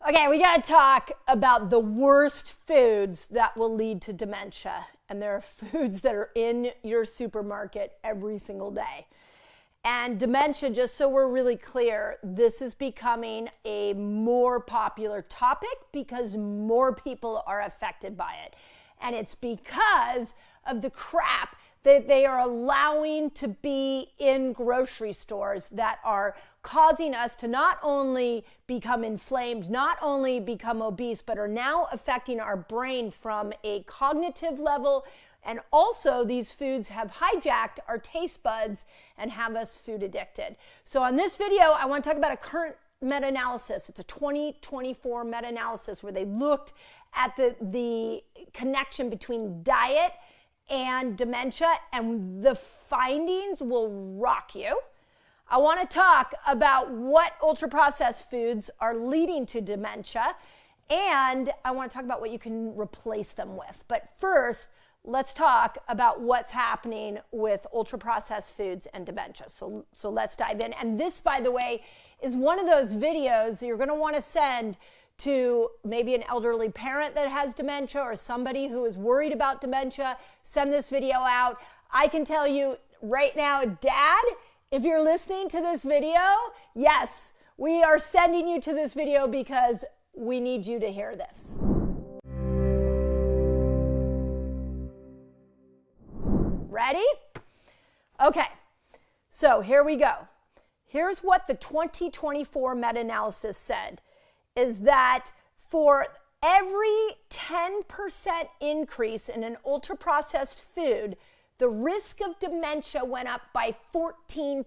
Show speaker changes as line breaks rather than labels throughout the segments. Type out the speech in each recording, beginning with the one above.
Okay, we got to talk about the worst foods that will lead to dementia. And there are foods that are in your supermarket every single day. And dementia, just so we're really clear, this is becoming a more popular topic because more people are affected by it. And it's because of the crap that they are allowing to be in grocery stores that are causing us to not only become inflamed, not only become obese, but are now affecting our brain from a cognitive level. And also these foods have hijacked our taste buds and have us food addicted. So on this video, I want to talk about a current meta-analysis. It's a 2024 meta-analysis where they looked at the connection between diet and dementia, and the findings will rock you. I want to talk about what ultra-processed foods are leading to dementia, and I want to talk about what you can replace them with. But first, let's talk about what's happening with ultra-processed foods and dementia. So let's dive in. And this, by the way, is one of those videos that you're going to want to send to maybe an elderly parent that has dementia or somebody who is worried about dementia. Send this video out. I can tell you right now, Dad, if you're listening to this video, yes, we are sending you to this video because we need you to hear this. Ready? Okay, so here we go. Here's what the 2024 meta-analysis said, is that for every 10% increase in an ultra-processed food, the risk of dementia went up by 14%.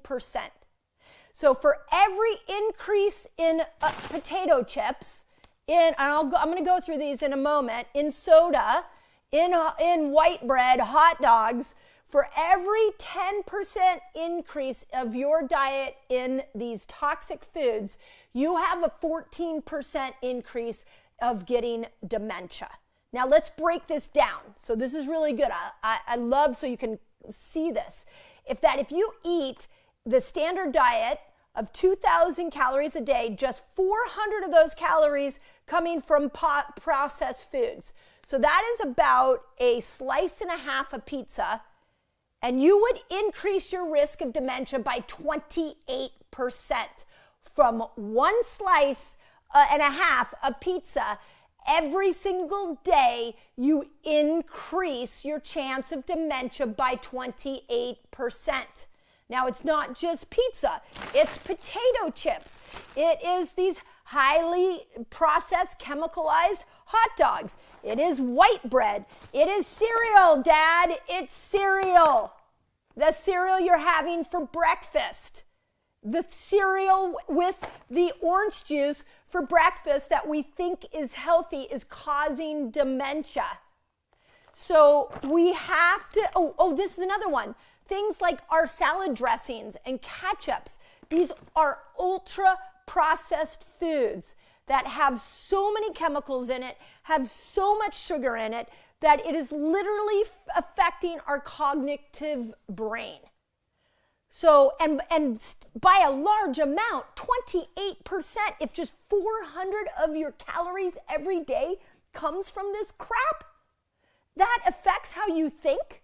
So for every increase in potato chips, I'm going to go through these in a moment, in soda, in white bread, hot dogs, for every 10% increase of your diet in these toxic foods, you have a 14% increase of getting dementia. Now let's break this down. So this is really good. I love so you can see this. If you eat the standard diet of 2,000 calories a day, just 400 of those calories coming from processed foods. So that is about a slice and a half of pizza, and you would increase your risk of dementia by 28%. From one slice and a half of pizza every single day, you increase your chance of dementia by 28%. Now, it's not just pizza, it's potato chips. It is these highly processed, chemicalized hot dogs. It is white bread. It is cereal, Dad. It's cereal. The cereal you're having for breakfast. The cereal with the orange juice for breakfast that we think is healthy is causing dementia. So we have to, this is another one. Things like our salad dressings and ketchups. These are ultra-processed foods that have so many chemicals in it, have so much sugar in it, that it is literally affecting our cognitive brain. So, and by a large amount, 28%, if just 400 of your calories every day comes from this crap, that affects how you think.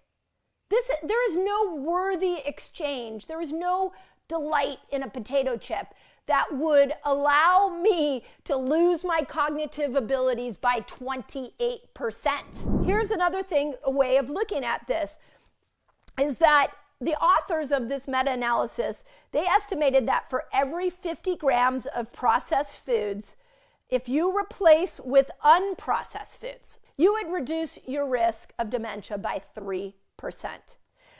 There is no worthy exchange. There is no delight in a potato chip that would allow me to lose my cognitive abilities by 28%. Here's another thing, a way of looking at this, is that the authors of this meta-analysis, they estimated that for every 50 grams of processed foods, if you replace with unprocessed foods, you would reduce your risk of dementia by 3%.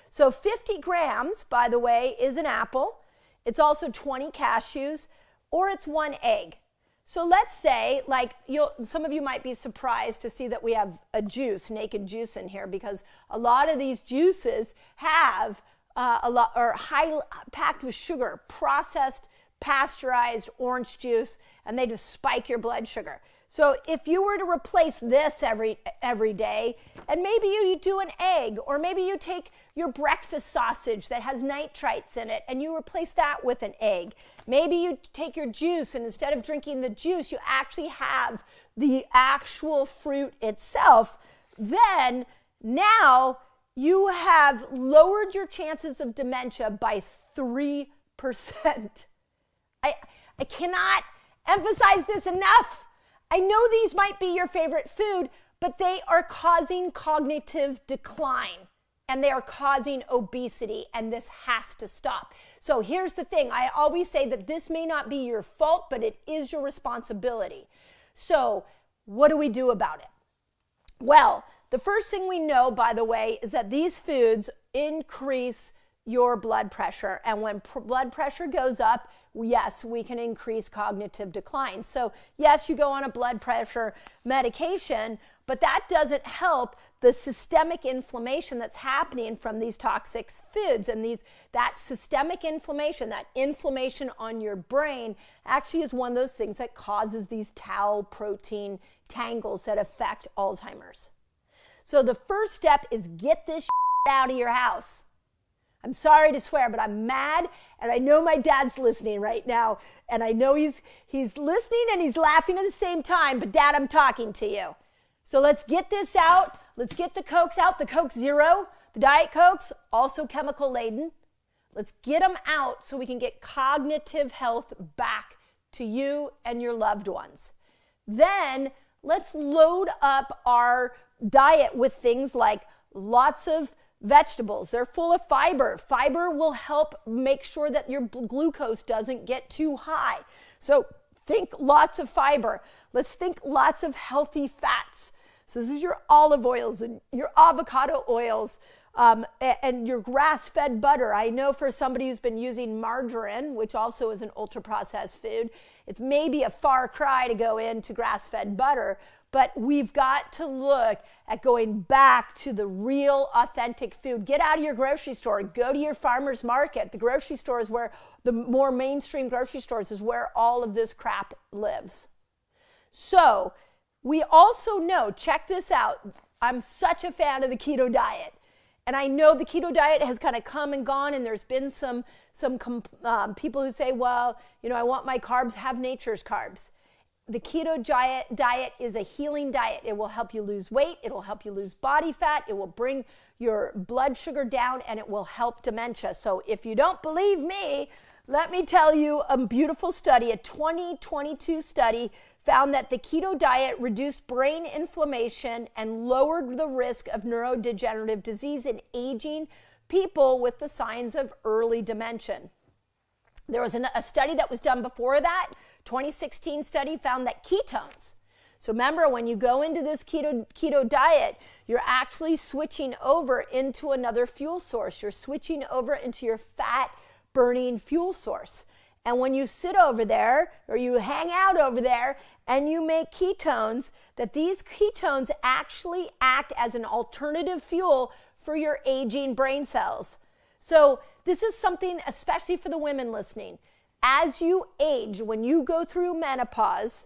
So 50 grams, by the way, is an apple. It's also 20 cashews, or it's 1 egg. So let's say, some of you might be surprised to see that we have a juice, naked juice in here, because a lot of these juices have high packed with sugar, processed, pasteurized orange juice, and they just spike your blood sugar. So if you were to replace this every day, and maybe you do an egg, or maybe you take your breakfast sausage that has nitrites in it and you replace that with an egg. Maybe you take your juice and instead of drinking the juice, you actually have the actual fruit itself. Then now you have lowered your chances of dementia by 3%. I cannot emphasize this enough. I know these might be your favorite food, but they are causing cognitive decline and they are causing obesity, and this has to stop. So here's the thing. I always say that this may not be your fault, but it is your responsibility. So what do we do about it? Well, the first thing we know, by the way, is that these foods increase your blood pressure. And when blood pressure goes up, yes, we can increase cognitive decline. So yes, you go on a blood pressure medication, but that doesn't help the systemic inflammation that's happening from these toxic foods. And that systemic inflammation, that inflammation on your brain, actually is one of those things that causes these tau protein tangles that affect Alzheimer's. So the first step is get this out of your house. I'm sorry to swear, but I'm mad, and I know my dad's listening right now, and I know he's listening and he's laughing at the same time, but Dad, I'm talking to you. So let's get this out. Let's get the Cokes out, the Coke Zero, the Diet Cokes, also chemical laden. Let's get them out so we can get cognitive health back to you and your loved ones. Then let's load up our diet with things like lots of vegetables. They're full of fiber. Fiber will help make sure that your glucose doesn't get too high. So think lots of fiber. Let's think lots of healthy fats. So this is your olive oils and your avocado oils and your grass-fed butter. I know for somebody who's been using margarine, which also is an ultra-processed food, it's maybe a far cry to go into grass-fed butter, but we've got to look at going back to the real authentic food. Get out of your grocery store. Go to your farmer's market. The grocery store is where, the more mainstream grocery stores is where all of this crap lives. So we also know, check this out, I'm such a fan of the keto diet. And I know the keto diet has kind of come and gone, and there's been some people who say, well, I want my carbs, have nature's carbs. The keto diet is a healing diet. It will help you lose weight. It will help you lose body fat. It will bring your blood sugar down, and it will help dementia. So if you don't believe me, let me tell you a beautiful study. A 2022 study found that the keto diet reduced brain inflammation and lowered the risk of neurodegenerative disease in aging people with the signs of early dementia. There was a study that was done before that, 2016 study, found that ketones. So remember, when you go into this keto diet, you're actually switching over into another fuel source. You're switching over into your fat-burning fuel source. And when you sit over there, or you hang out over there, and you make ketones, that these ketones actually act as an alternative fuel for your aging brain cells. So this is something, especially for the women listening. As you age, when you go through menopause,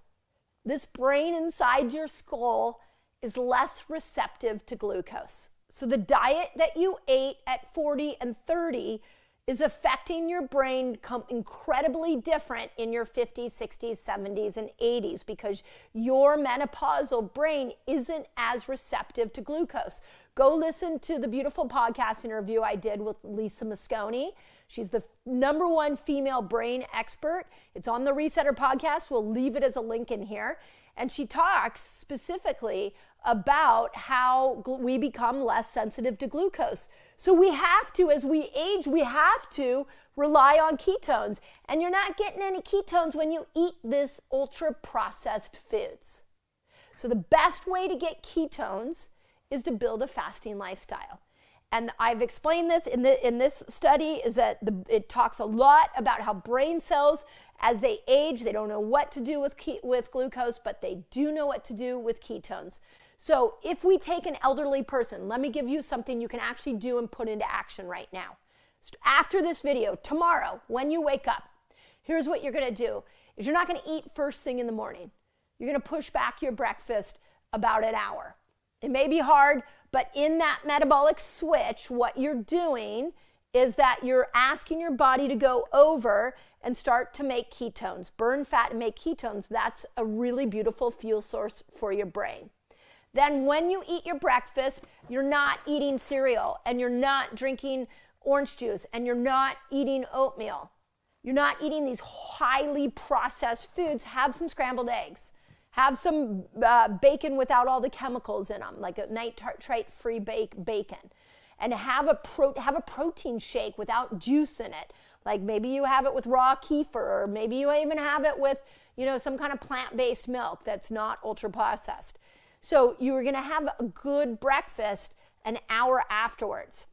this brain inside your skull is less receptive to glucose. So the diet that you ate at 40 and 30 is affecting your brain incredibly different in your 50s, 60s, 70s, and 80s because your menopausal brain isn't as receptive to glucose. Go listen to the beautiful podcast interview I did with Lisa Mosconi. She's the #1 female brain expert. It's on the Resetter podcast. We'll leave it as a link in here. And she talks specifically about how we become less sensitive to glucose. So we have to, as we age, we have to rely on ketones. And you're not getting any ketones when you eat this ultra-processed foods. So the best way to get ketones is to build a fasting lifestyle. And I've explained this in this study, is that it talks a lot about how brain cells, as they age, they don't know what to do with glucose, but they do know what to do with ketones. So if we take an elderly person, let me give you something you can actually do and put into action right now. After this video, tomorrow, when you wake up, here's what you're going to do. Is you're not going to eat first thing in the morning. you're going to push back your breakfast about an hour. It may be hard, but in that metabolic switch, what you're doing is that you're asking your body to go over and start to make ketones, burn fat and make ketones. That's a really beautiful fuel source for your brain. Then when you eat your breakfast, you're not eating cereal and you're not drinking orange juice and you're not eating oatmeal. You're not eating these highly processed foods. Have some scrambled eggs. Have some bacon without all the chemicals in them, like a nitrate-free bacon. And have a protein shake without juice in it. Like maybe you have it with raw kefir, or maybe you even have it with, some kind of plant-based milk that's not ultra-processed. So you're going to have a good breakfast an hour afterwards.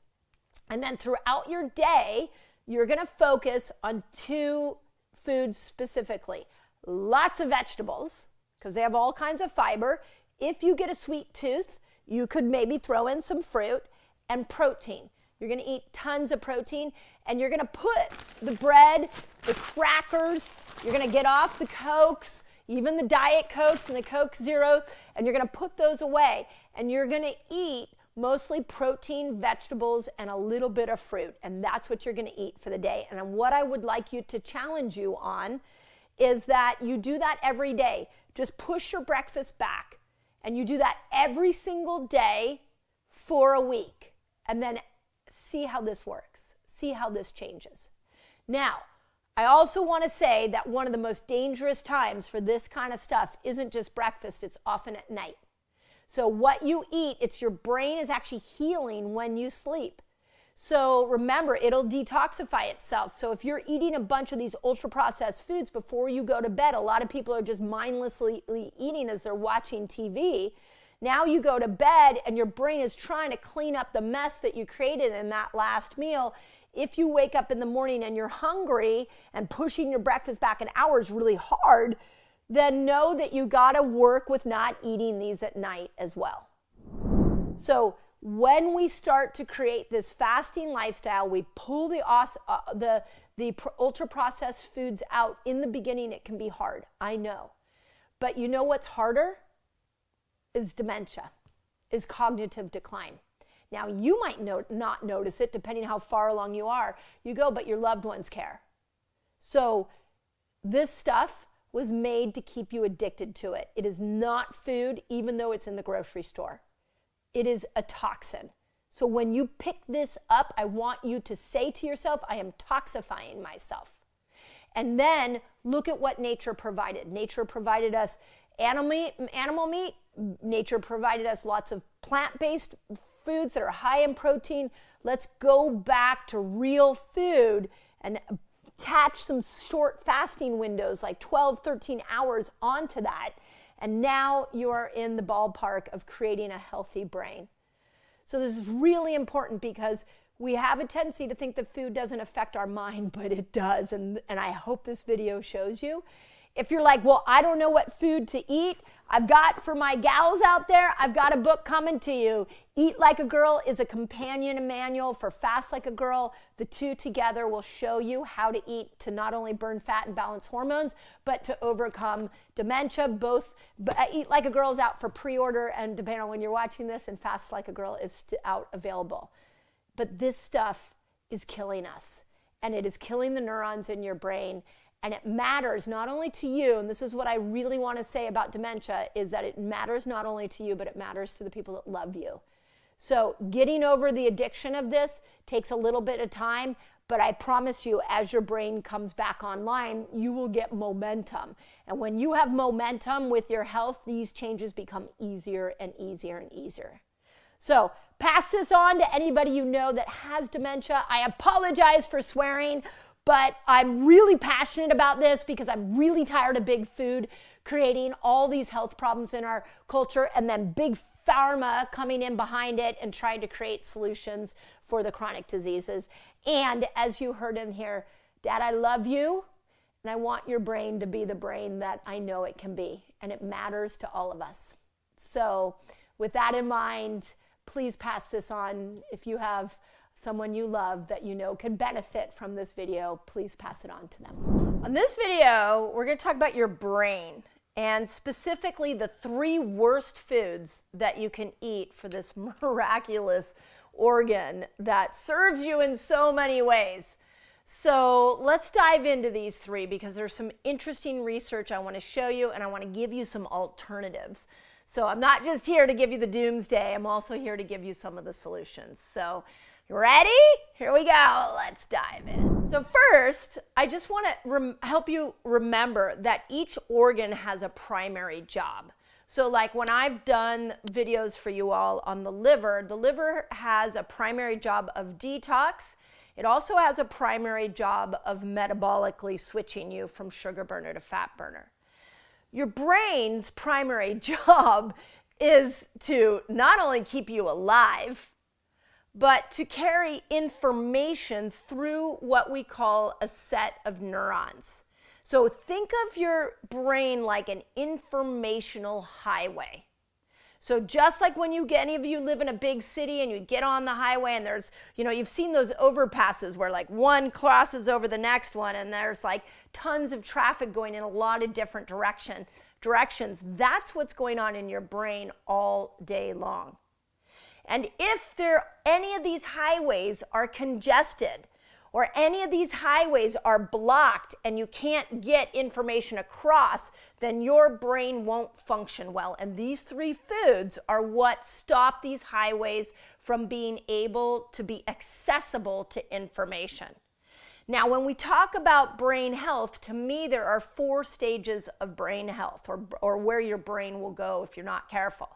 And then throughout your day, you're going to focus on 2 foods specifically. Lots of vegetables, because they have all kinds of fiber. If you get a sweet tooth, you could maybe throw in some fruit, and protein. You're going to eat tons of protein, and you're going to put the bread, the crackers, you're going to get off the Cokes, even the Diet Cokes and the Coke Zero, and you're going to put those away, and you're going to eat mostly protein, vegetables, and a little bit of fruit, and that's what you're going to eat for the day. And what I would like you to challenge you on is that you do that every day. Just push your breakfast back, and you do that every single day for a week, and then see how this works. See how this changes. Now, I also want to say that one of the most dangerous times for this kind of stuff isn't just breakfast, it's often at night. So what you eat, it's your brain is actually healing when you sleep. So remember, it'll detoxify itself. So if you're eating a bunch of these ultra-processed foods before you go to bed, a lot of people are just mindlessly eating as they're watching TV. Now you go to bed and your brain is trying to clean up the mess that you created in that last meal. If you wake up in the morning and you're hungry and pushing your breakfast back an hour is really hard, then know that you got to work with not eating these at night as well. So when we start to create this fasting lifestyle, we pull the ultra-processed foods out. In the beginning, it can be hard, I know. But you know what's harder? Is dementia, is cognitive decline. Now, you might not notice it, depending how far along you are. You go, but your loved ones care. So this stuff was made to keep you addicted to it. It is not food, even though it's in the grocery store. It is a toxin. So when you pick this up, I want you to say to yourself, I am toxifying myself. And then look at what nature provided. Nature provided us animal meat. Nature provided us lots of plant-based foods that are high in protein. Let's go back to real food and attach some short fasting windows, like 12, 13 hours onto that. And now you're in the ballpark of creating a healthy brain. So this is really important because we have a tendency to think that food doesn't affect our mind, but it does. And I hope this video shows you. If you're like, well, I don't know what food to eat, I've got, for my gals out there, I've got a book coming to you. Eat Like a Girl is a companion manual for Fast Like a Girl. The two together will show you how to eat to not only burn fat and balance hormones, but to overcome dementia. Both Eat Like a Girl is out for pre-order, and depending on when you're watching this, and Fast Like a Girl is out available. But this stuff is killing us, and it is killing the neurons in your brain. And it matters not only to you, and this is what I really want to say about dementia, is that it matters not only to you, but it matters to the people that love you. So getting over the addiction of this takes a little bit of time, but I promise you, as your brain comes back online, you will get momentum. And when you have momentum with your health, these changes become easier and easier and easier. So pass this on to anybody you know that has dementia. I apologize for swearing, but I'm really passionate about this because I'm really tired of big food creating all these health problems in our culture, and then big pharma coming in behind it and trying to create solutions for the chronic diseases. And as you heard in here, Dad, I love you, and I want your brain to be the brain that I know it can be, and it matters to all of us. So with that in mind, please pass this on. If you have someone you love that you know could benefit from this video, please pass it on to them. On this video, we're going to talk about your brain and specifically the 3 worst foods that you can eat for this miraculous organ that serves you in so many ways. So let's dive into these 3 because there's some interesting research I want to show you, and I want to give you some alternatives. So I'm not just here to give you the doomsday, I'm also here to give you some of the solutions. So you ready? Here we go. Let's dive in. So first, I just want to help you remember that each organ has a primary job. So like when I've done videos for you all on the liver has a primary job of detox. It also has a primary job of metabolically switching you from sugar burner to fat burner. Your brain's primary job is to not only keep you alive, but to carry information through what we call a set of neurons. So think of your brain like an informational highway. So just like when any of you live in a big city and you get on the highway and there's, you've seen those overpasses where like one crosses over the next one and there's like tons of traffic going in a lot of different directions. That's what's going on in your brain all day long. And if any of these highways are congested or any of these highways are blocked and you can't get information across, then your brain won't function well. And these 3 foods are what stop these highways from being able to be accessible to information. Now, when we talk about brain health, to me, there are 4 stages of brain health or where your brain will go if you're not careful.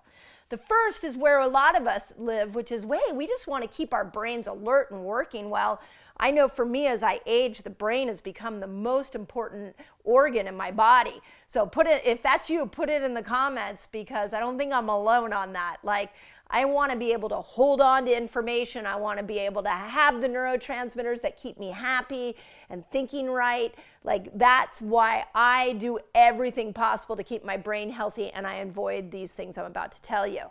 The first is where a lot of us live, which is, we just want to keep our brains alert and working well. I know for me, as I age, the brain has become the most important organ in my body. So if that's you, put it in the comments because I don't think I'm alone on that. Like, I want to be able to hold on to information. I want to be able to have the neurotransmitters that keep me happy and thinking right. Like, that's why I do everything possible to keep my brain healthy, and I avoid these things I'm about to tell you.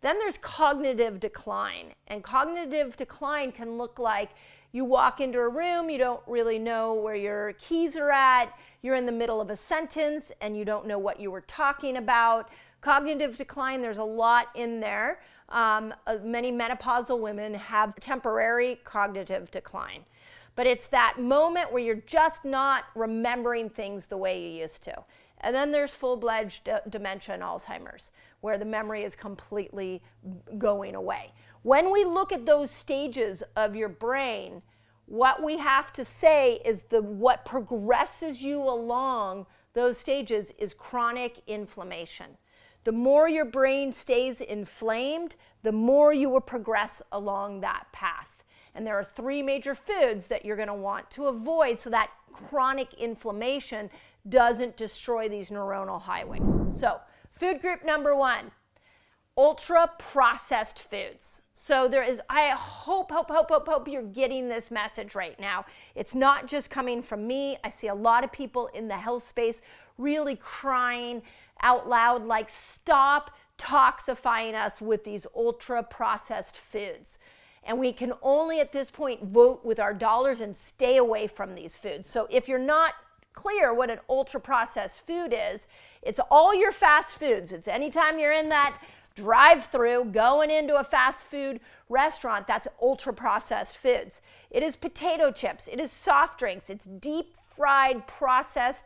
Then there's cognitive decline, and cognitive decline can look like you walk into a room, you don't really know where your keys are at, you're in the middle of a sentence and you don't know what you were talking about. Cognitive decline, there's a lot in there. Many menopausal women have temporary cognitive decline, but it's that moment where you're just not remembering things the way you used to. And then there's full-fledged dementia and Alzheimer's, where the memory is completely going away. When we look at those stages of your brain, what we have to say is what progresses you along those stages is chronic inflammation. The more your brain stays inflamed, the more you will progress along that path. And there are 3 major foods that you're going to want to avoid so that chronic inflammation doesn't destroy these neuronal highways. So, food group number 1, ultra-processed foods. So I hope you're getting this message right now. It's not just coming from me. I see a lot of people in the health space really crying out loud, like, stop toxifying us with these ultra-processed foods. And we can only at this point vote with our dollars and stay away from these foods. So if you're not clear what an ultra-processed food is, it's all your fast foods. It's anytime you're in that drive-through going into a fast food restaurant, that's ultra-processed foods. It is potato chips, it is soft drinks, it's deep-fried processed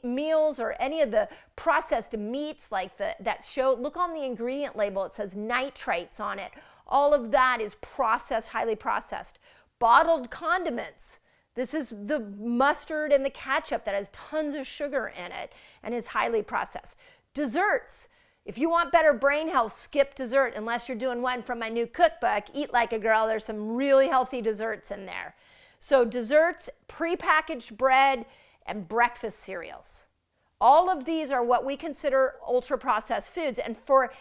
meals or any of the processed meats like look on the ingredient label, it says nitrates on it. All of that is processed, highly processed. Bottled condiments. This is the mustard and the ketchup that has tons of sugar in it and is highly processed. Desserts. If you want better brain health, skip dessert unless you're doing one from my new cookbook, Eat Like a Girl. There's some really healthy desserts in there. So desserts, prepackaged bread, and breakfast cereals. All of these are what we consider ultra-processed foods. And for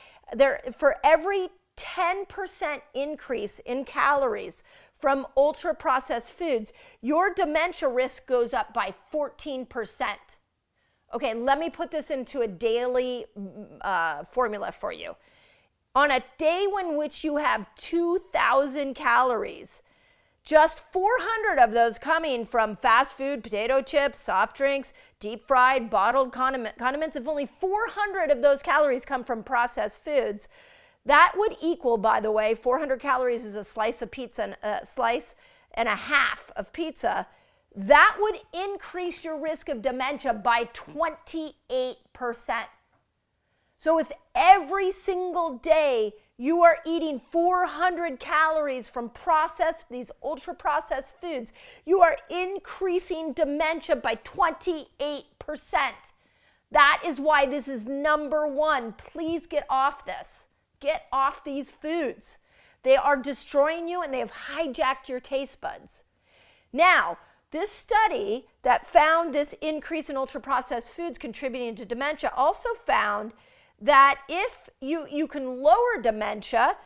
every 10% increase in calories from ultra-processed foods, your dementia risk goes up by 14%. Okay, let me put this into a daily formula for you. On a day in which you have 2,000 calories, Just 400 of those coming from fast food, potato chips, soft drinks, deep fried, bottled condiments. If only 400 of those calories come from processed foods, that would equal, by the way, 400 calories is a slice of pizza, and a slice and a half of pizza. That would increase your risk of dementia by 28%. So if every single day you are eating 400 calories from these ultra-processed foods, you are increasing dementia by 28%. That is why this is number one. Please get off this. Get off these foods. They are destroying you and they have hijacked your taste buds. Now, this study that found this increase in ultra-processed foods contributing to dementia also found that if you can lower dementia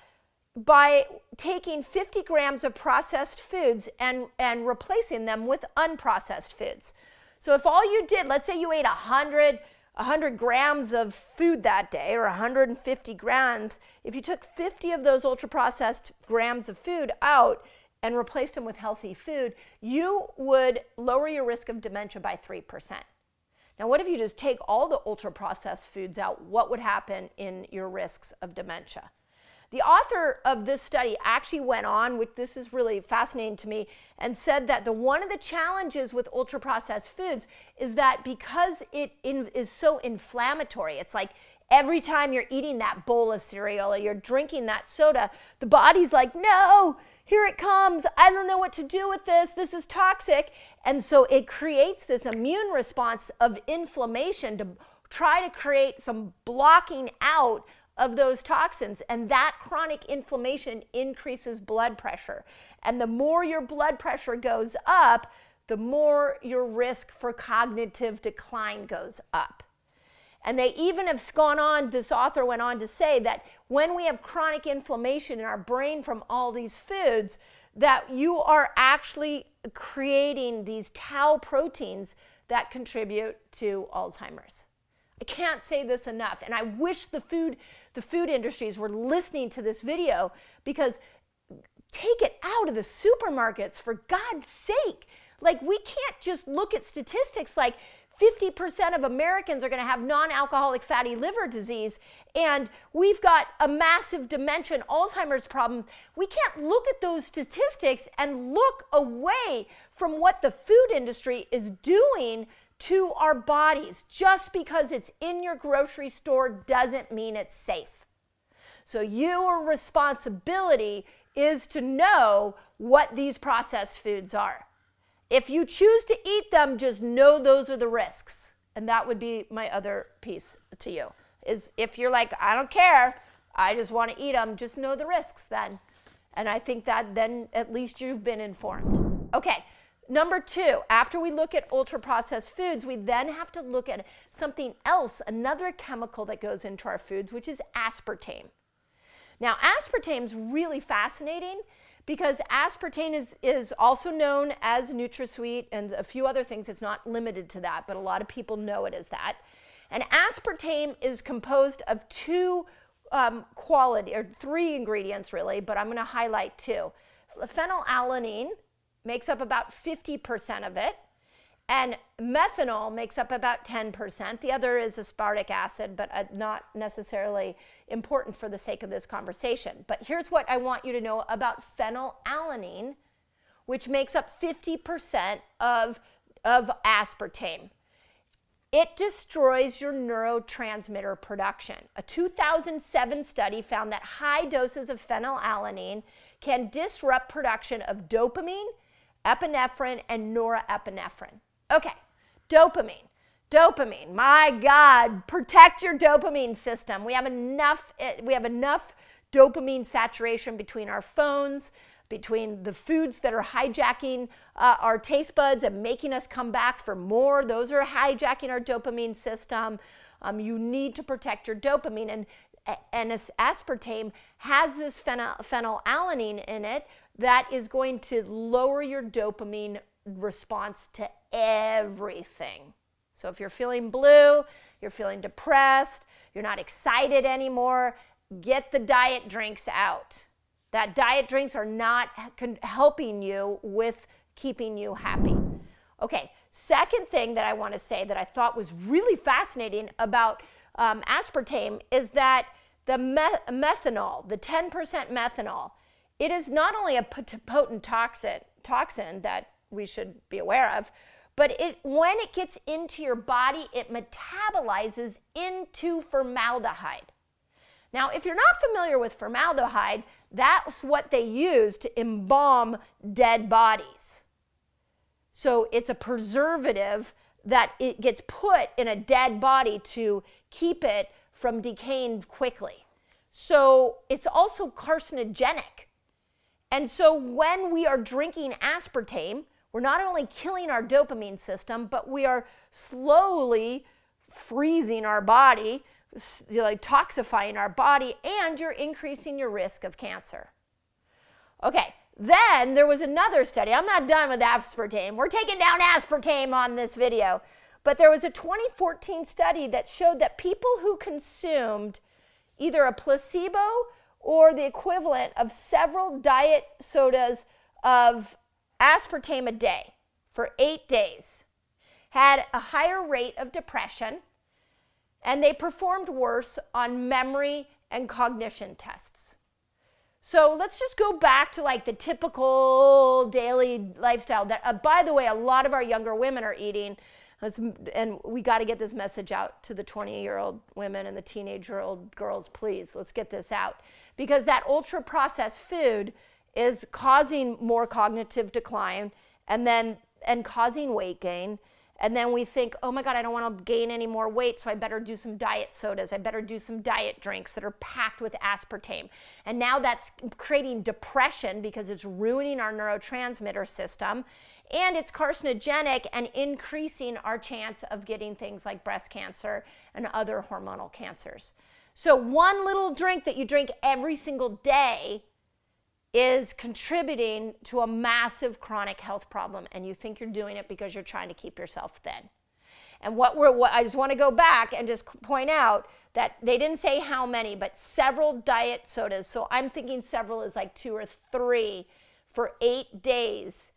by taking 50 grams of processed foods and replacing them with unprocessed foods. So if all you did, let's say you ate 100 grams of food that day, or 150 grams, if you took 50 of those ultra-processed grams of food out and replaced them with healthy food, you would lower your risk of dementia by 3%. Now, what if you just take all the ultra-processed foods out? What would happen in your risks of dementia? The author of this study actually went on, which this is really fascinating to me, and said that one of the challenges with ultra-processed foods is that because it is so inflammatory, it's like every time you're eating that bowl of cereal or you're drinking that soda, the body's like, no, here it comes. I don't know what to do with this. This is toxic. And so it creates this immune response of inflammation to try to create some blocking out of those toxins. And that chronic inflammation increases blood pressure. And the more your blood pressure goes up, the more your risk for cognitive decline goes up. And they even have gone on, this author went on to say that when we have chronic inflammation in our brain from all these foods, that you are actually creating these tau proteins that contribute to Alzheimer's. I can't say this enough, and I wish the food industries were listening to this video, because take it out of the supermarkets, for God's sake. Like, we can't just look at statistics like 50% of Americans are going to have non-alcoholic fatty liver disease, and we've got a massive dementia and Alzheimer's problem. We can't look at those statistics and look away from what the food industry is doing to our bodies. Just because it's in your grocery store doesn't mean it's safe. So your responsibility is to know what these processed foods are. If you choose to eat them, just know those are the risks. And that would be my other piece to you, is if you're like, I don't care, I just want to eat them, just know the risks then. And I think that then at least you've been informed. Okay, number two, after we look at ultra-processed foods, we then have to look at something else, another chemical that goes into our foods, which is aspartame. Now, aspartame is really fascinating, because aspartame is also known as NutraSweet and a few other things. It's not limited to that, but a lot of people know it as that. And aspartame is composed of three ingredients really, but I'm going to highlight two. Phenylalanine makes up about 50% of it, and methanol makes up about 10%. The other is aspartic acid, but not necessarily important for the sake of this conversation. But here's what I want you to know about phenylalanine, which makes up 50% of aspartame. It destroys your neurotransmitter production. A 2007 study found that high doses of phenylalanine can disrupt production of dopamine, epinephrine, and norepinephrine. Okay, dopamine. Dopamine, my God, protect your dopamine system. We have enough dopamine saturation between our phones, between the foods that are hijacking our taste buds and making us come back for more. Those are hijacking our dopamine system. You need to protect your dopamine. And aspartame has this phenylalanine in it that is going to lower your dopamine response to everything. So if you're feeling blue, you're feeling depressed, you're not excited anymore, get the diet drinks out. that diet drinks are not helping you with keeping you happy. Okay, second thing that I want to say that I thought was really fascinating about aspartame is that the methanol, the 10% methanol, it is not only a potent toxin that we should be aware of, but when it gets into your body, it metabolizes into formaldehyde. Now, if you're not familiar with formaldehyde, that's what they use to embalm dead bodies. So it's a preservative that it gets put in a dead body to keep it from decaying quickly. So it's also carcinogenic. And so when we are drinking aspartame, we're not only killing our dopamine system, but we are slowly freezing our body, toxifying our body, and you're increasing your risk of cancer. Okay, then there was another study. I'm not done with aspartame. We're taking down aspartame on this video. But there was a 2014 study that showed that people who consumed either a placebo or the equivalent of several diet sodas of aspartame a day for 8 days had a higher rate of depression, and they performed worse on memory and cognition tests. So let's just go back to like the typical daily lifestyle that, by the way, a lot of our younger women are eating. And we got to get this message out to the 20-year-old women and the teenage-year-old girls, please. Let's get this out. Because that ultra-processed food is causing more cognitive decline and causing weight gain. And then we think, oh my God, I don't want to gain any more weight, so I better do some diet sodas. I better do some diet drinks that are packed with aspartame. And now that's creating depression because it's ruining our neurotransmitter system. And it's carcinogenic and increasing our chance of getting things like breast cancer and other hormonal cancers. So one little drink that you drink every single day is contributing to a massive chronic health problem, and you think you're doing it because you're trying to keep yourself thin. And I just want to go back and just point out that they didn't say how many, but several diet sodas. So I'm thinking several is like 2 or 3 for 8 days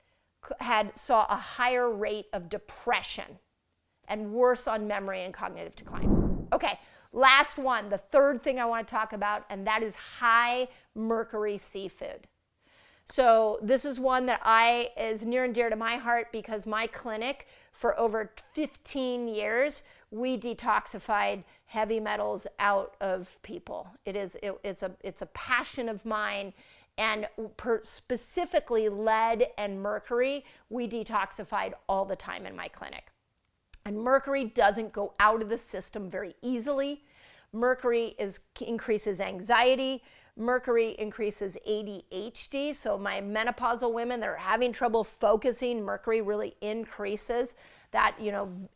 saw a higher rate of depression and worse on memory and cognitive decline. Okay, last one, the third thing I want to talk about, and that is high mercury seafood. So this is one that is near and dear to my heart because my clinic, for over 15 years, we detoxified heavy metals out of people. It's a passion of mine. And specifically lead and mercury, we detoxified all the time in my clinic. And mercury doesn't go out of the system very easily. Mercury increases anxiety. Mercury increases ADHD. So my menopausal women that are having trouble focusing, mercury really increases that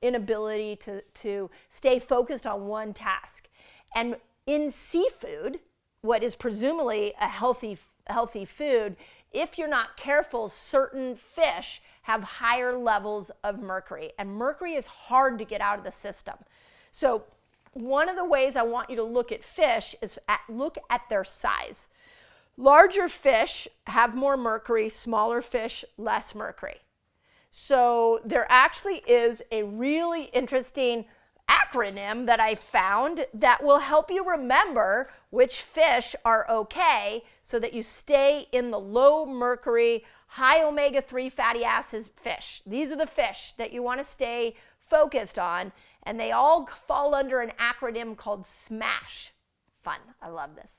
inability to stay focused on one task. And in seafood, what is presumably a healthy food, if you're not careful, certain fish have higher levels of mercury, and mercury is hard to get out of the system. So one of the ways I want you to look at fish is look at their size. Larger fish have more mercury, smaller fish less mercury. So there actually is a really interesting acronym that I found that will help you remember which fish are okay so that you stay in the low mercury, high omega-3 fatty acids fish. These are the fish that you want to stay focused on, and they all fall under an acronym called SMASH. Fun, I love this.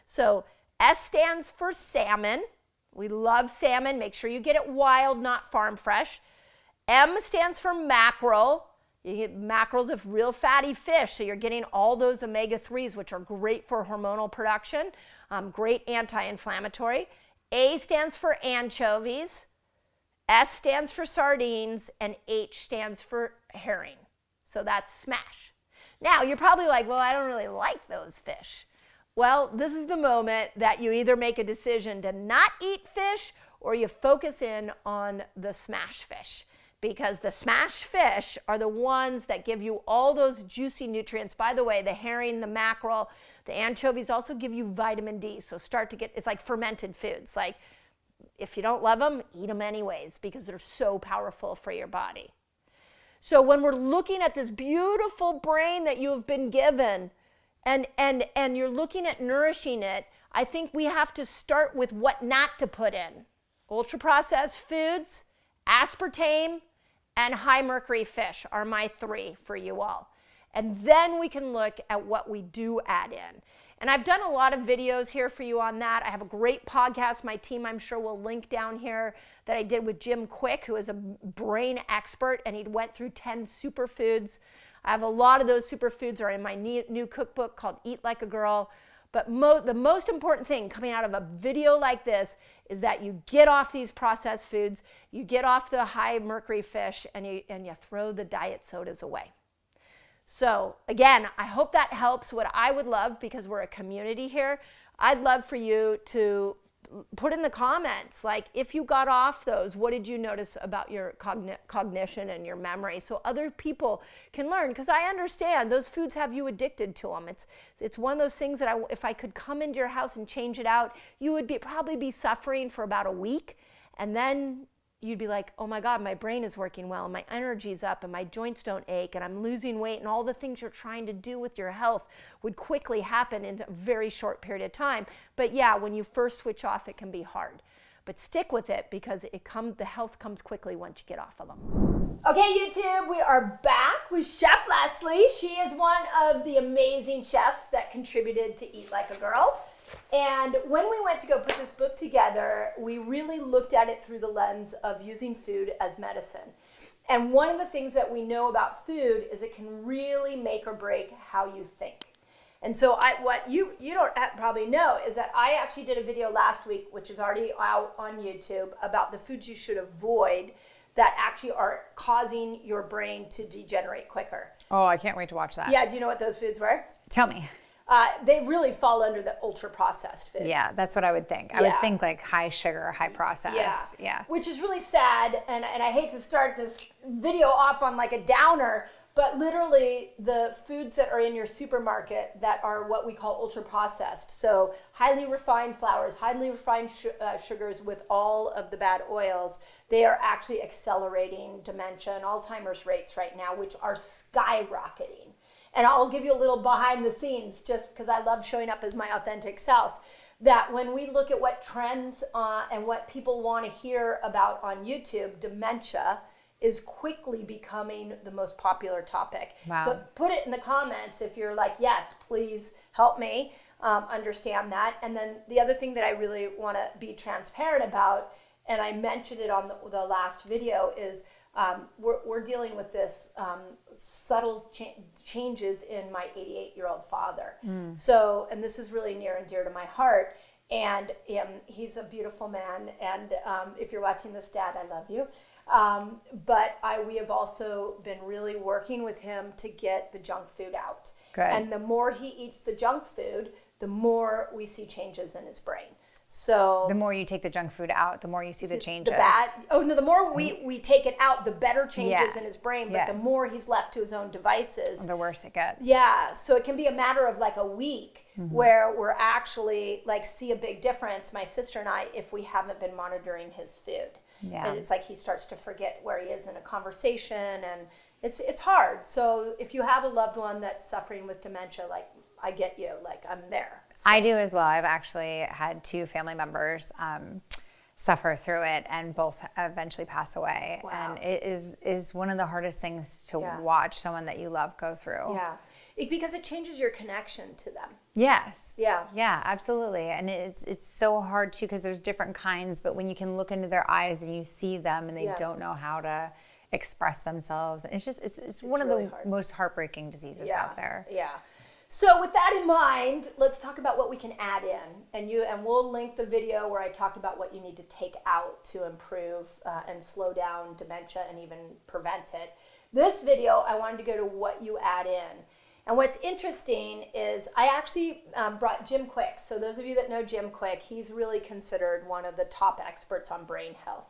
So S stands for salmon. We love salmon. Make sure you get it wild, not farm fresh. M stands for mackerel. You get mackerels of real fatty fish, so you're getting all those omega-3s, which are great for hormonal production, great anti-inflammatory. A stands for anchovies, S stands for sardines, and H stands for herring. So that's SMASH. Now, you're probably like, well, I don't really like those fish. Well, this is the moment that you either make a decision to not eat fish or you focus in on the SMASH fish. because the smashed fish are the ones that give you all those juicy nutrients. By the way, the herring, the mackerel, the anchovies also give you vitamin D. So start to get, it's like fermented foods. Like if you don't love them, eat them anyways because they're so powerful for your body. So when we're looking at this beautiful brain that you have been given and you're looking at nourishing it, I think we have to start with what not to put in. Ultra-processed foods, aspartame, and high mercury fish are my 3 for you all. And then we can look at what we do add in. And I've done a lot of videos here for you on that. I have a great podcast, my team I'm sure will link down here, that I did with Jim Quick, who is a brain expert, and he went through 10 superfoods. I have a lot of those superfoods are in my new cookbook called Eat Like a Girl. But the most important thing coming out of a video like this is that you get off these processed foods, you get off the high mercury fish, and you throw the diet sodas away. So again, I hope that helps. What I would love, because we're a community here, I'd love for you to put in the comments, like if you got off those, what did you notice about your cognition and your memory, so other people can learn, because I understand those foods have you addicted to them. It's one of those things that if I could come into your house and change it out, you would probably be suffering for about a week, and then you'd be like, oh my God, my brain is working well, and my energy's up, and my joints don't ache, and I'm losing weight, and all the things you're trying to do with your health would quickly happen in a very short period of time. But yeah, when you first switch off, it can be hard. But stick with it, because the health comes quickly once you get off of them. Okay, YouTube, we are back with Chef Leslie. She is one of the amazing chefs that contributed to Eat Like a Girl. And when we went to go put this book together, we really looked at it through the lens of using food as medicine. And one of the things that we know about food is it can really make or break how you think. And so what you don't probably know is that I actually did a video last week, which is already out on YouTube, about the foods you should avoid that actually are causing your brain to degenerate quicker.
Oh, I can't wait to watch that.
Yeah, do you know what those foods were?
Tell me.
They really fall under the ultra-processed foods.
Yeah, that's what I would think. I would think like high sugar, high processed. Yeah.
Which is really sad, and I hate to start this video off on like a downer, but literally the foods that are in your supermarket that are what we call ultra-processed, so highly refined flours, highly refined sugars with all of the bad oils, they are actually accelerating dementia and Alzheimer's rates right now, which are skyrocketing. And I'll give you a little behind the scenes, just because I love showing up as my authentic self, that when we look at what trends and what people want to hear about on YouTube, dementia is quickly becoming the most popular topic.
Wow.
So put it in the comments if you're like, yes, please help me understand that. And then the other thing that I really want to be transparent about, and I mentioned it on the last video, is we're dealing with this subtle changes in my 88-year-old father. So, and this is really near and dear to my heart. And he's a beautiful man. And if you're watching this, Dad, I love you. But we have also been really working with him to get the junk food out.
Good.
And the more he eats the junk food, the more we see changes in his brain. So
the more you take the junk food out, the more you see the changes.
The more we take it out, the better changes in his brain, but the more he's left to his own devices,
the worse it gets.
Yeah, so it can be a matter of like a week where we're actually like see a big difference, my sister and I, if we haven't been monitoring his food.
Yeah.
And it's like he starts to forget where he is in a conversation, and it's hard. So if you have a loved one that's suffering with dementia, like I get you, like I'm there. So.
I do as well. I've actually had 2 family members suffer through it, and both eventually pass away.
Wow.
And it is one of the hardest things to watch someone that you love go through.
Yeah, because it changes your connection to them.
Yes.
Yeah.
Yeah, absolutely. And it's so hard too, because there's different kinds, but when you can look into their eyes and you see them and they don't know how to express themselves, it's just it's one
really
of the
hard.
Most heartbreaking diseases out there.
Yeah. So with that in mind, let's talk about what we can add in, and we'll link the video where I talked about what you need to take out to improve and slow down dementia and even prevent it. This video, I wanted to go to what you add in. And what's interesting is I actually brought Jim Quick. So those of you that know Jim Quick, he's really considered one of the top experts on brain health.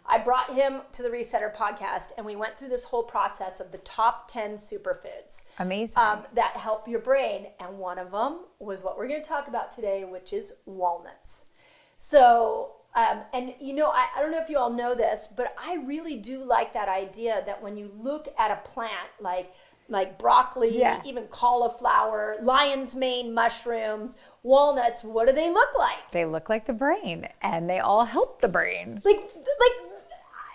I brought him to the Resetter podcast, and we went through this whole process of the top 10 superfoods.
Amazing.
That help your brain. And one of them was what we're going to talk about today, which is walnuts. So, and you know, I don't know if you all know this, but I really do like that idea that when you look at a plant like broccoli, even cauliflower, lion's mane mushrooms, walnuts, what do they look like?
They look like the brain, and they all help the brain.
Like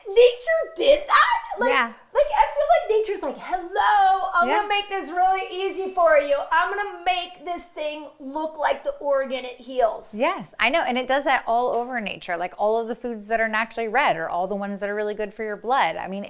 nature did that? Like
Yeah.
I feel like nature's like, hello, I'm gonna make this really easy for you. I'm gonna make this thing look like the organ it heals.
Yes, I know. And it does that all over nature. Like all of the foods that are naturally red are all the ones that are really good for your blood. I mean,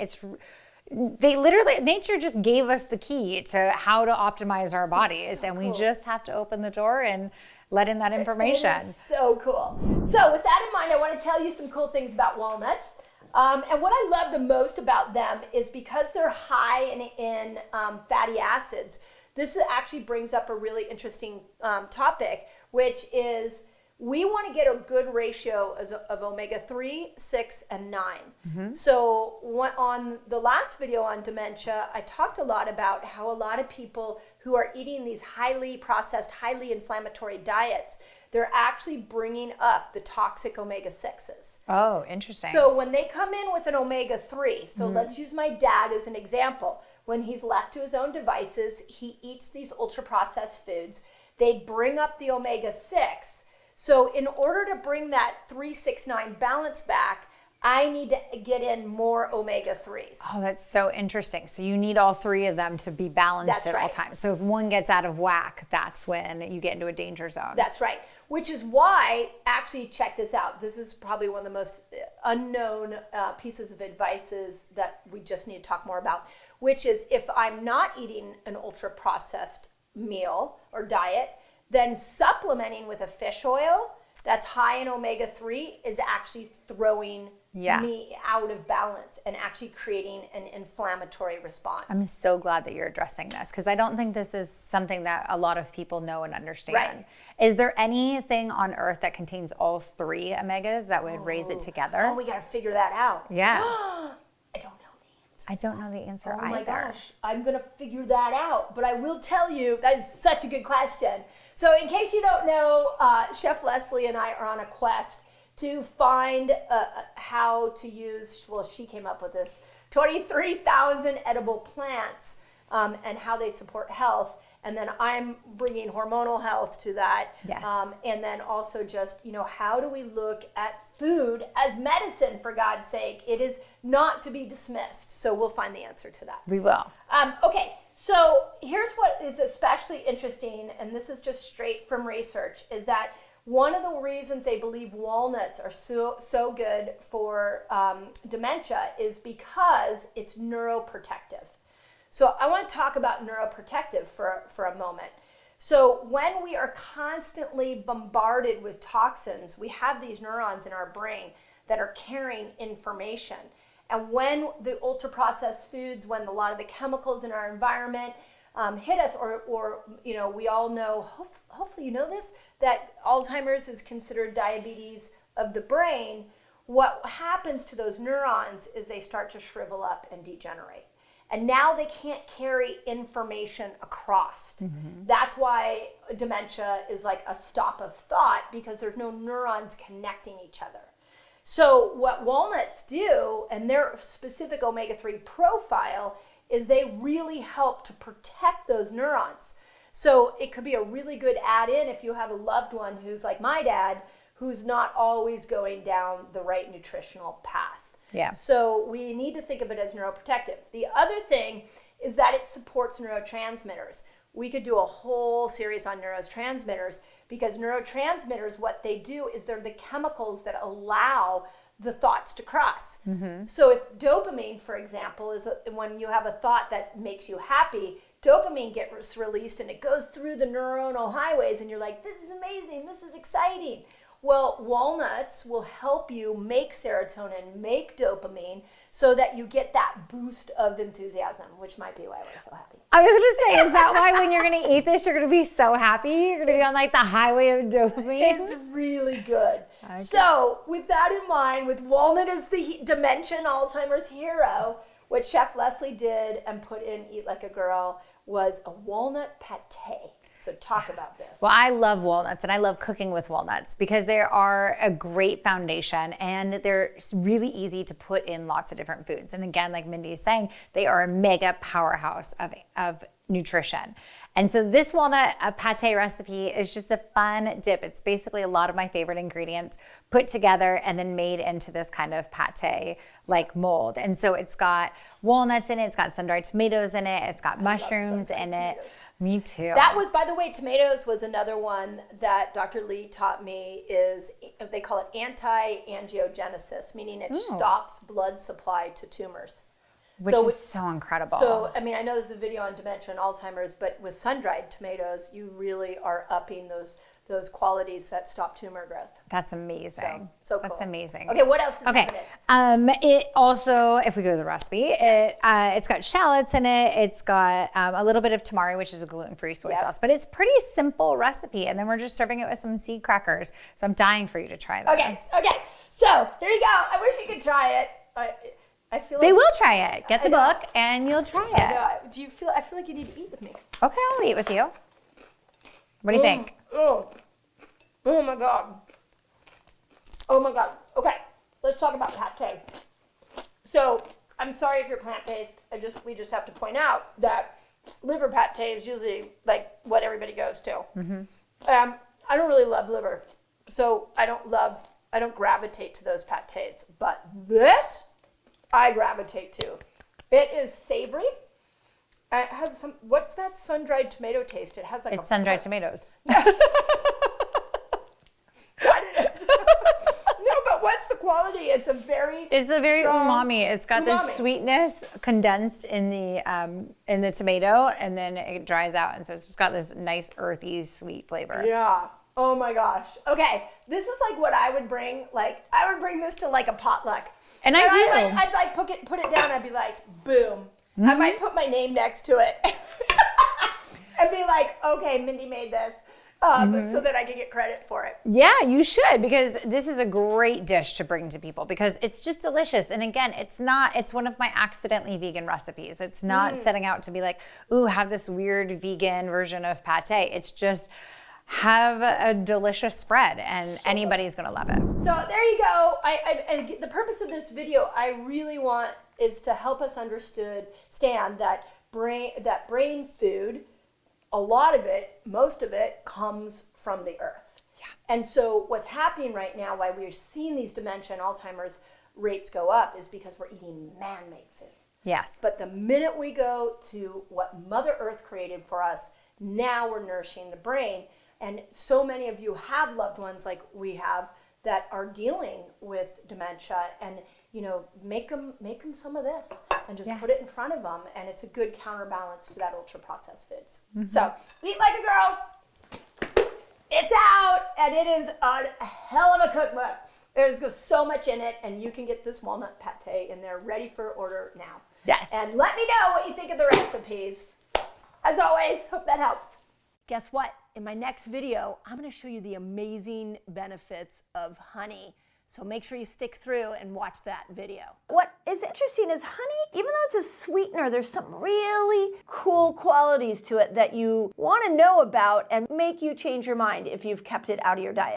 nature just gave us the key to how to optimize our bodies. And we just have to open the door and let in that information.
It is so cool. So with that in mind, I want to tell you some cool things about walnuts. And what I love the most about them is because they're high in fatty acids, this actually brings up a really interesting topic, which is we want to get a good ratio of omega-3, 6, and 9. So on the last video on dementia, I talked a lot about how a lot of people who are eating these highly processed, highly inflammatory diets, they're actually bringing up the toxic omega-6s.
Oh, interesting.
So when they come in with an omega-3, so let's use my dad as an example. When he's left to his own devices, he eats these ultra-processed foods. They bring up the omega-6. So in order to bring that 3, 6, 9 balance back, I need to get in more omega-3s.
Oh, that's so interesting. So you need all three of them to be balanced at all times. So if one gets out of whack, that's when you get into a danger zone.
That's right. Which is why, actually, check this out. This is probably one of the most unknown pieces of advice that we just need to talk more about, which is if I'm not eating an ultra-processed meal or diet, then supplementing with a fish oil that's high in omega-3 is actually throwing me out of balance and actually creating an inflammatory response.
I'm so glad that you're addressing this because I don't think this is something that a lot of people know and understand.
Right.
Is there anything on earth that contains all three omegas that would raise it together?
Oh, we got to figure that out.
Yeah.
I don't know the answer.
I don't know the answer either.
Oh my gosh, I'm going to figure that out. But I will tell you, that is such a good question. So in case you don't know, Chef Leslie and I are on a quest to find how to use, well, she came up with this, 23,000 edible plants and how they support health. And then I'm bringing hormonal health to that.
Yes.
And then also just, how do we look at food as medicine, for God's sake? It is not to be dismissed. So we'll find the answer to that.
We will.
Okay, so here's what is especially interesting, and this is just straight from research, is that one of the reasons they believe walnuts are so good for dementia is because it's neuroprotective. So I want to talk about neuroprotective for a moment. So when we are constantly bombarded with toxins, we have these neurons in our brain that are carrying information. And when the ultra-processed foods, when a lot of the chemicals in our environment hit us, or we all know, hopefully you know this, that Alzheimer's is considered diabetes of the brain. What happens to those neurons is they start to shrivel up and degenerate. And now they can't carry information across. That's why dementia is like a stop of thought, because there's no neurons connecting each other. So what walnuts do, and their specific omega-3 profile, is they really help to protect those neurons. So it could be a really good add-in if you have a loved one who's like my dad, who's not always going down the right nutritional path.
Yeah.
So we need to think of it as neuroprotective. The other thing is that it supports neurotransmitters. We could do a whole series on neurotransmitters, because neurotransmitters, what they do is they're the chemicals that allow the thoughts to cross. So if dopamine, for example, is when you have a thought that makes you happy, dopamine gets released and it goes through the neuronal highways and you're like, this is amazing, this is exciting. Well, walnuts will help you make serotonin, make dopamine, so that you get that boost of enthusiasm, which might be why we're so happy.
I was going to say, is that why when you're going to eat this, you're going to be so happy? You're going to be on like the highway of dopamine?
It's really good. Okay. So with that in mind, with walnut as the dementia and Alzheimer's hero, what Chef Leslie did and put in Eat Like a Girl was a walnut pate. So talk about this.
Well, I love walnuts and I love cooking with walnuts because they are a great foundation and they're really easy to put in lots of different foods. And again, like Mindy is saying, they are a mega powerhouse of nutrition. And so this walnut pate recipe is just a fun dip. It's basically a lot of my favorite ingredients put together and then made into this kind of pate like mold. And so it's got walnuts in it, it's got sun-dried tomatoes in it, it's got mushrooms in it. Me too.
That was, by the way, tomatoes was another one that Dr. Lee taught me is, they call it anti-angiogenesis, meaning it stops blood supply to tumors.
Which is so incredible.
So, I mean, I know this is a video on dementia and Alzheimer's, but with sun-dried tomatoes, you really are upping those qualities that stop tumor growth.
That's amazing.
So cool.
That's amazing.
Okay, what else is happening?
It also, if we go to the recipe, it's got shallots in it. It's got a little bit of tamari, which is a gluten-free soy sauce, but it's pretty simple recipe. And then we're just serving it with some seed crackers. So I'm dying for you to try that.
Okay. So here you go. I wish you could try it. I feel like
they will try it. Get the book and you'll try it.
I feel like you need to eat with me.
Okay, I'll eat with you. What do you think?
Oh my God. Oh my God. Okay, let's talk about pate. So I'm sorry if you're plant-based. We just have to point out that liver pate is usually like what everybody goes to. Mm-hmm. I don't really love liver, so I don't gravitate to those pates. But this, I gravitate to. It is savory. It has what's that sun-dried tomato taste? It has like
it's sun-dried tomatoes.
No, but what's the quality? It's a very strong
umami. It's got this sweetness condensed in the tomato, and then it dries out, and so it's just got this nice earthy sweet flavor.
Yeah. Oh my gosh. Okay, this is like what I would bring. Like I would bring this to like a potluck.
And I do.
I'd like put it down. I'd be like, boom. Mm-hmm. I might put my name next to it and be like, okay, Mindy made this. So that I can get credit for it.
Yeah, you should, because this is a great dish to bring to people because it's just delicious. And again, it's one of my accidentally vegan recipes. It's not setting out to be like, ooh, have this weird vegan version of pate. It's just have a delicious spread and anybody's gonna love it.
So there you go. And the purpose of this video I really want is to help us understand that brain food, a lot of it, most of it, comes from the earth. Yeah. And so what's happening right now, why we're seeing these dementia and Alzheimer's rates go up, is because we're eating man-made food.
Yes.
But the minute we go to what Mother Earth created for us, now we're nourishing the brain. And so many of you have loved ones like we have that are dealing with dementia, and make them some of this and just put it in front of them, and it's a good counterbalance to that ultra processed foods. Mm-hmm. So Eat Like a Girl, it's out, and it is a hell of a cookbook. There's so much in it, and you can get this walnut pate in there ready for order now.
Yes.
And let me know what you think of the recipes. As always, hope that helps. Guess what? In my next video, I'm going to show you the amazing benefits of honey. So make sure you stick through and watch that video. What is interesting is honey, even though it's a sweetener, there's some really cool qualities to it that you want to know about and make you change your mind if you've kept it out of your diet.